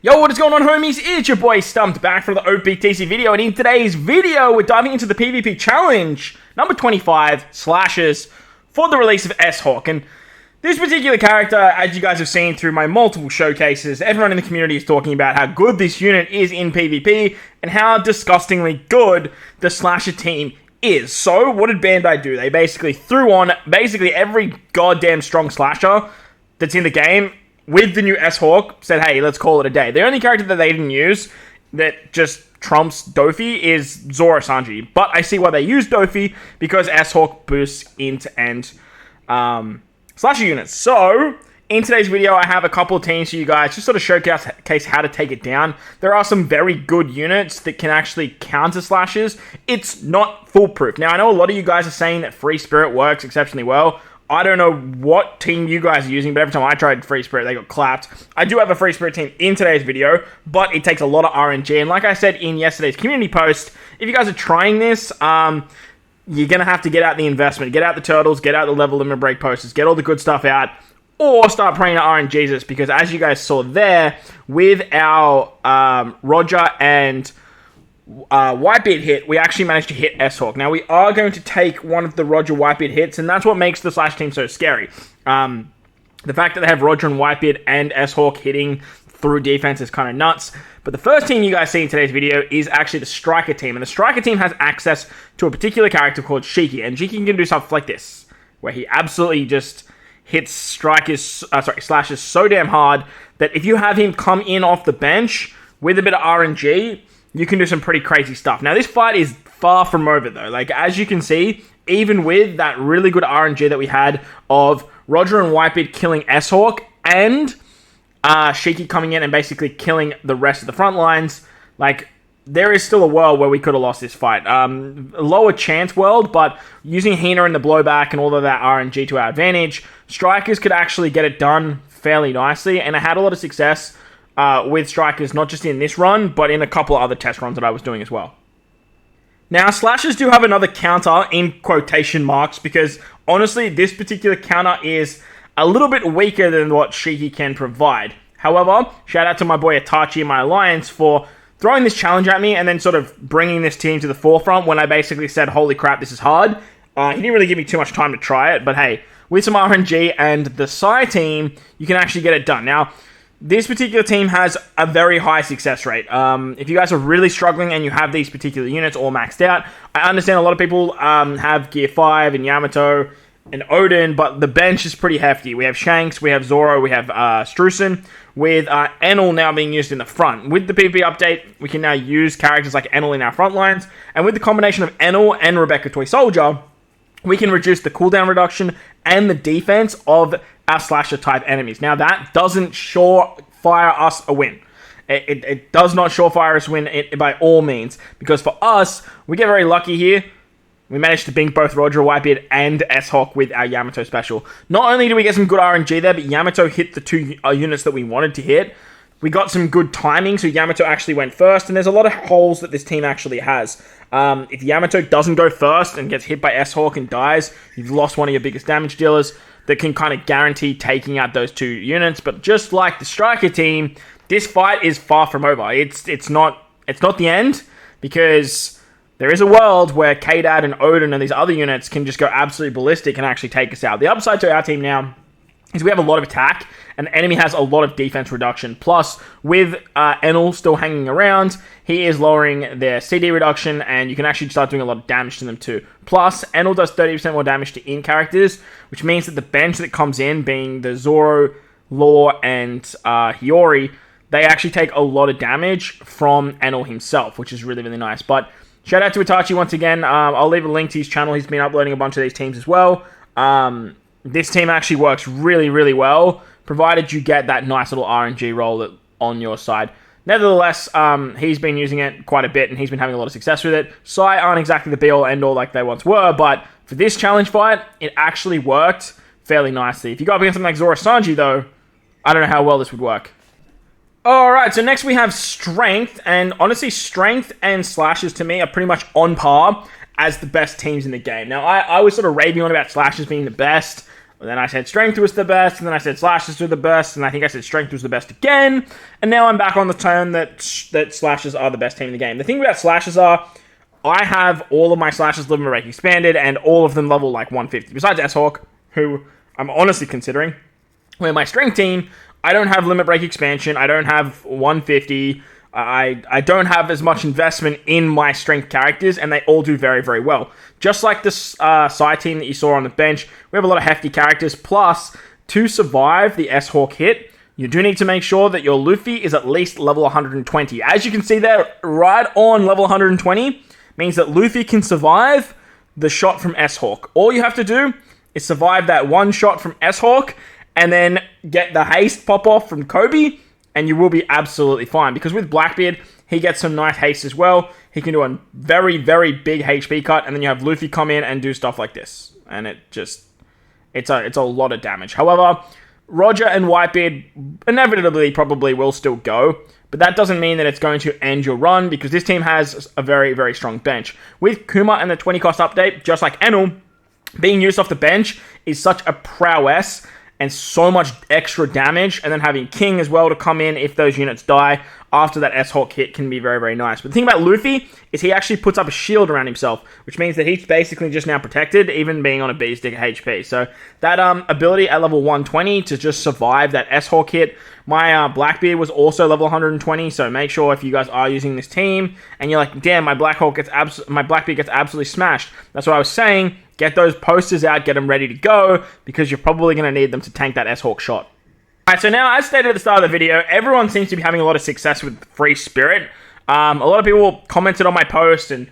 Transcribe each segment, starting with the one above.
Yo, what is going on, homies? It's your boy StumpD back for the OPTC video, and in today's video, we're diving into the PvP challenge, number 25, Slashes, for the release of S-Hawk. And this particular character, as you guys have seen through my multiple showcases, everyone in the community is talking about how good this unit is in PvP, and how disgustingly good the Slasher team is. So, what did Bandai do? They basically threw on every goddamn strong Slasher that's in the game, with the new S-Hawk, said, hey, let's call it a day. The only character that they didn't use that just trumps Dofi is Zoro Sanji. But I see why they use Dofi, because S-Hawk boosts end-to-end slasher units. So, in today's video, I have a couple of teams for you guys, just sort of showcase how to take it down. There are some very good units that can actually counter slashes. It's not foolproof. Now, I know a lot of you guys are saying that Free Spirit works exceptionally well. I don't know what team you guys are using, but every time I tried Free Spirit, they got clapped. I do have a Free Spirit team in today's video, but it takes a lot of RNG. And like I said in yesterday's community post, if you guys are trying this, you're going to have to get out the investment. Get out the turtles, get out the level limit break posters, get all the good stuff out, or start praying to RNGesus, because as you guys saw there, with our Roger and Whitebeard hit, we actually managed to hit S-Hawk. Now, we are going to take one of the Roger Whitebeard hits, and that's what makes the Slash team so scary. The fact that they have Roger and Whitebeard and S-Hawk hitting through defense is kind of nuts. But the first team you guys see in today's video is actually the Striker team, and the Striker team has access to a particular character called Shiki, and Shiki can do stuff like this, where he absolutely just hits Slashes so damn hard that if you have him come in off the bench with a bit of RNG, you can do some pretty crazy stuff. Now, this fight is far from over, though. Like, as you can see, even with that really good RNG that we had of Roger and Whitebeard killing S-Hawk and Shiki coming in and basically killing the rest of the front lines, like, there is still a world where we could have lost this fight. Lower chance world, but using Hina and the blowback and all of that RNG to our advantage, Strikers could actually get it done fairly nicely, and I had a lot of success with Strikers, not just in this run, but in a couple of other test runs that I was doing as well. Now, Slashers do have another counter in quotation marks, because honestly, this particular counter is a little bit weaker than what Shiki can provide. However, shout out to my boy Itachi in my alliance for throwing this challenge at me and then sort of bringing this team to the forefront when I basically said, holy crap, this is hard. He didn't really give me too much time to try it, but hey, with some RNG and the Psy team, you can actually get it done. Now, this particular team has a very high success rate. If you guys are really struggling and you have these particular units all maxed out, I understand a lot of people have Gear 5 and Yamato and Odin, but the bench is pretty hefty. We have Shanks, we have Zoro, we have Strusen, with Enel now being used in the front. With the PvP update, we can now use characters like Enel in our front lines, and with the combination of Enel and Rebecca Toy Soldier, we can reduce the cooldown reduction and the defense of our Slasher type enemies. Now, that doesn't surefire us a win. It does not surefire us a win by all means, because for us, we get very lucky here. We managed to bink both Roger Whitebeard and S-Hawk with our Yamato special. Not only do we get some good RNG there, but Yamato hit the two units that we wanted to hit. We got some good timing, so Yamato actually went first, and there's a lot of holes that this team actually has. If Yamato doesn't go first and gets hit by S-Hawk and dies, you've lost one of your biggest damage dealers that can kind of guarantee taking out those two units. But just like the Striker team, this fight is far from over. It's not the end, because there is a world where K-Dad and Odin and these other units can just go absolutely ballistic and actually take us out. The upside to our team now is we have a lot of attack, and the enemy has a lot of defense reduction. Plus, with Enel still hanging around, he is lowering their CD reduction, and you can actually start doing a lot of damage to them too. Plus, Enel does 30% more damage to in characters, which means that the bench that comes in, being the Zoro, Law, and Hiyori, they actually take a lot of damage from Enel himself, which is really, really nice. But shout out to Itachi once again. I'll leave a link to his channel. He's been uploading a bunch of these teams as well. This team actually works really, really well, provided you get that nice little RNG roll on your side. Nevertheless, he's been using it quite a bit, and he's been having a lot of success with it. Psy aren't exactly the be-all, end-all like they once were, but for this challenge fight, it actually worked fairly nicely. If you go up against something like Zoro Sanji, though, I don't know how well this would work. Alright, so next we have Strength, and honestly, Strength and Slashes to me are pretty much on par as the best teams in the game. Now, I was sort of raving on about Slashes being the best. And then I said strength was the best, and then I said slashes were the best, and I think I said strength was the best again. And now I'm back on the turn that slashes are the best team in the game. The thing about slashes are, I have all of my slashes limit break expanded, and all of them level like 150. Besides S-Hawk, who I'm honestly considering. Where my strength team, I don't have limit break expansion, I don't have 150, I don't have as much investment in my strength characters, and they all do very, very well. Just like this side team that you saw on the bench, we have a lot of hefty characters, plus, to survive the S-Hawk hit, you do need to make sure that your Luffy is at least level 120. As you can see there, right on level 120, means that Luffy can survive the shot from S-Hawk. All you have to do is survive that one shot from S-Hawk, and then get the haste pop-off from Krooby, and you will be absolutely fine. Because with Blackbeard, he gets some nice haste as well. He can do a very, very big HP cut, and then you have Luffy come in and do stuff like this. And it's a lot of damage. However, Roger and Whitebeard inevitably probably will still go, but that doesn't mean that it's going to end your run, because this team has a very, very strong bench. With Kuma and the 20 cost update, just like Enel, being used off the bench is such a prowess, and so much extra damage, and then having King as well to come in if those units die after that S-Hawk hit can be very, very nice. But the thing about Luffy is he actually puts up a shield around himself, which means that he's basically just now protected, even being on a B-stick HP. So that ability at level 120 to just survive that S-Hawk hit. My Blackbeard was also level 120, so make sure if you guys are using this team, and you're like, damn, my Blackbeard gets absolutely smashed. That's what I was saying. Get those posters out, get them ready to go, because you're probably going to need them to tank that S-Hawk shot. Alright, so now, as stated at the start of the video, everyone seems to be having a lot of success with Free Spirit. A lot of people commented on my post and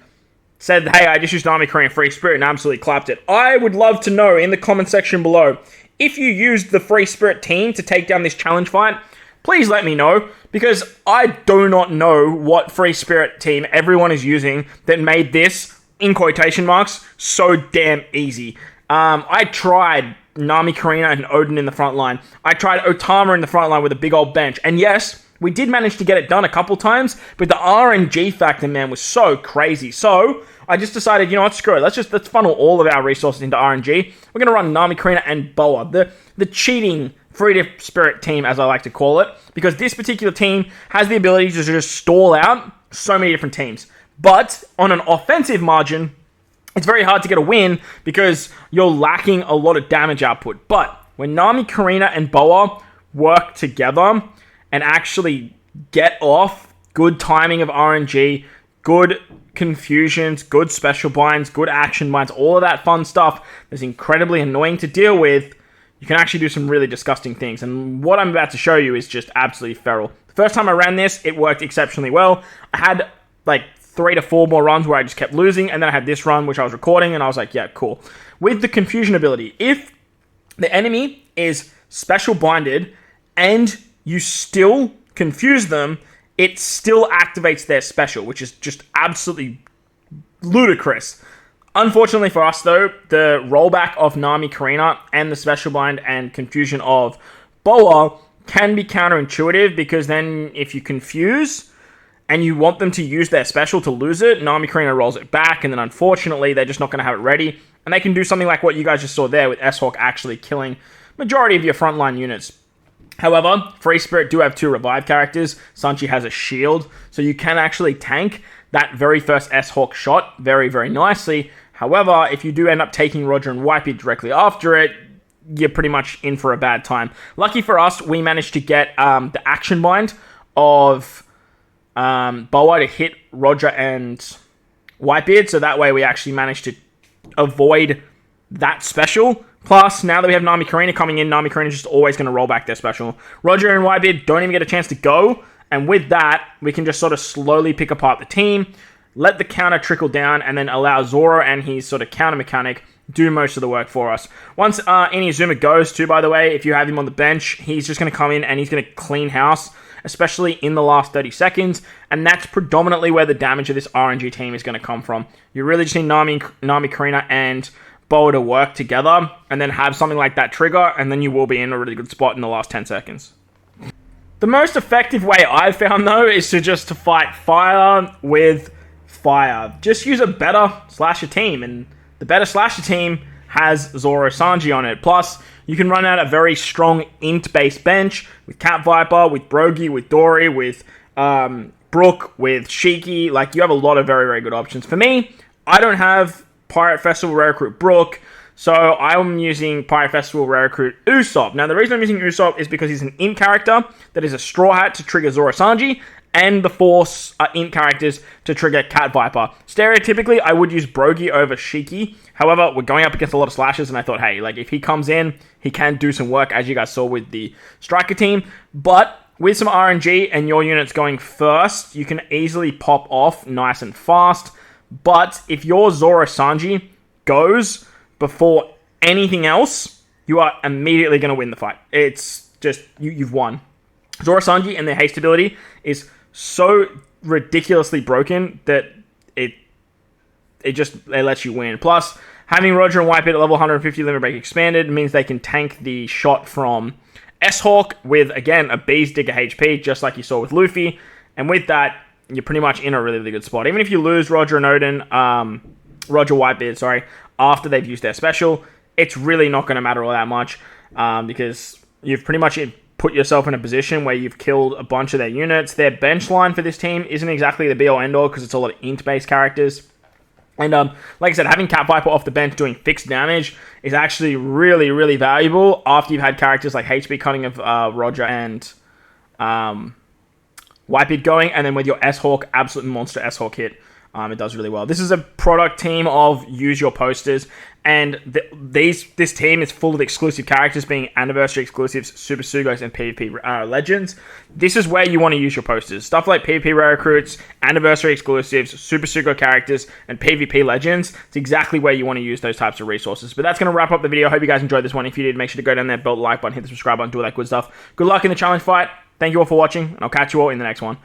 said, hey, I just used Nami Korean Free Spirit and absolutely clapped it. I would love to know in the comment section below, if you used the Free Spirit team to take down this challenge fight, please let me know, because I do not know what Free Spirit team everyone is using that made this, in quotation marks, so damn easy. I tried Nami Karina and Odin in the front line. I tried Otama in the front line with a big old bench. And yes, we did manage to get it done a couple times, but the RNG factor, man, was so crazy. So I just decided, you know what, screw it. Let's funnel all of our resources into RNG. We're going to run Nami Karina and Boa, the cheating Free Spirit team, as I like to call it, because this particular team has the ability to just stall out so many different teams. But on an offensive margin, it's very hard to get a win because you're lacking a lot of damage output. But when Nami, Karina, and Boa work together and actually get off good timing of RNG, good confusions, good special binds, good action binds, all of that fun stuff that's incredibly annoying to deal with, you can actually do some really disgusting things. And what I'm about to show you is just absolutely feral. The first time I ran this, it worked exceptionally well. I had like 3 to 4 more runs where I just kept losing, and then I had this run which I was recording, and I was like, yeah, cool. With the confusion ability, if the enemy is special binded and you still confuse them, it still activates their special, which is just absolutely ludicrous. Unfortunately for us though, the rollback of Nami Karina and the special bind and confusion of Boa can be counterintuitive, because then if you confuse and you want them to use their special to lose it, Nami Karina rolls it back, and then unfortunately, they're just not going to have it ready. And they can do something like what you guys just saw there with S-Hawk actually killing majority of your frontline units. However, Free Spirit do have 2 revive characters. Sanchi has a shield, so you can actually tank that very first S-Hawk shot very, very nicely. However, if you do end up taking Roger and Whitebeard directly after it, you're pretty much in for a bad time. Lucky for us, we managed to get the action bind of Boa to hit Roger and Whitebeard, so that way we actually managed to avoid that special. Plus, now that we have Nami Karina coming in, Nami Karina is just always going to roll back their special. Roger and Whitebeard don't even get a chance to go, and with that, we can just sort of slowly pick apart the team, let the counter trickle down, and then allow Zoro and his sort of counter mechanic do most of the work for us. Once Inazuma goes too, by the way, if you have him on the bench, he's just going to come in and he's going to clean house, especially in the last 30 seconds, and that's predominantly where the damage of this RNG team is going to come from. You really just need Nami Karina and Boa to work together, and then have something like that trigger, and then you will be in a really good spot in the last 10 seconds. The most effective way I've found, though, is to fight fire with fire. Just use a better slasher team, and the better slasher team has Zoro Sanji on it. Plus, you can run out a very strong int-based bench with Cat Viper, with Brogy, with Dory, with Brook, with Shiki. Like, you have a lot of very, very good options. For me, I don't have Pirate Festival Rare Recruit Brook, so I'm using Pirate Festival Rare Recruit Usopp. Now, the reason I'm using Usopp is because he's an int character that is a Straw Hat to trigger Zoro Sanji, and the Force are int characters to trigger Cat Viper. Stereotypically, I would use Brogy over Shiki. However, we're going up against a lot of slashers, and I thought, hey, like, if he comes in, he can do some work, as you guys saw with the Striker team. But with some RNG and your units going first, you can easily pop off nice and fast. But if your Zoro Sanji goes before anything else, you are immediately going to win the fight. It's just, you've won. Zoro Sanji and their haste ability is so ridiculously broken that it lets you win. Plus, having Roger and Whitebeard at level 150 limit break expanded means they can tank the shot from S-Hawk with, again, a Bees Digger HP, just like you saw with Luffy. And with that, you're pretty much in a really, really good spot. Even if you lose Roger and Odin, Roger Whitebeard, after they've used their special, it's really not going to matter all that much because you've pretty much put yourself in a position where you've killed a bunch of their units. Their bench line for this team isn't exactly the be-all end-all because it's a lot of int-based characters. And like I said, having Cat Viper off the bench doing fixed damage is actually really, really valuable after you've had characters like HB Cunning of Roger and Whitebeard going, and then with your S-Hawk, absolute monster S-Hawk hit, it does really well. This is a product team of use your posters, and this team is full of exclusive characters, being anniversary exclusives, Super Sugos, and PvP legends. This is where you want to use your posters. Stuff like PvP rare recruits, anniversary exclusives, Super Sugo characters, and PvP legends. It's exactly where you want to use those types of resources. But that's going to wrap up the video. I hope you guys enjoyed this one. If you did, make sure to go down there, belt the like button, hit the subscribe button, do all that good stuff. Good luck in the challenge fight. Thank you all for watching, and I'll catch you all in the next one.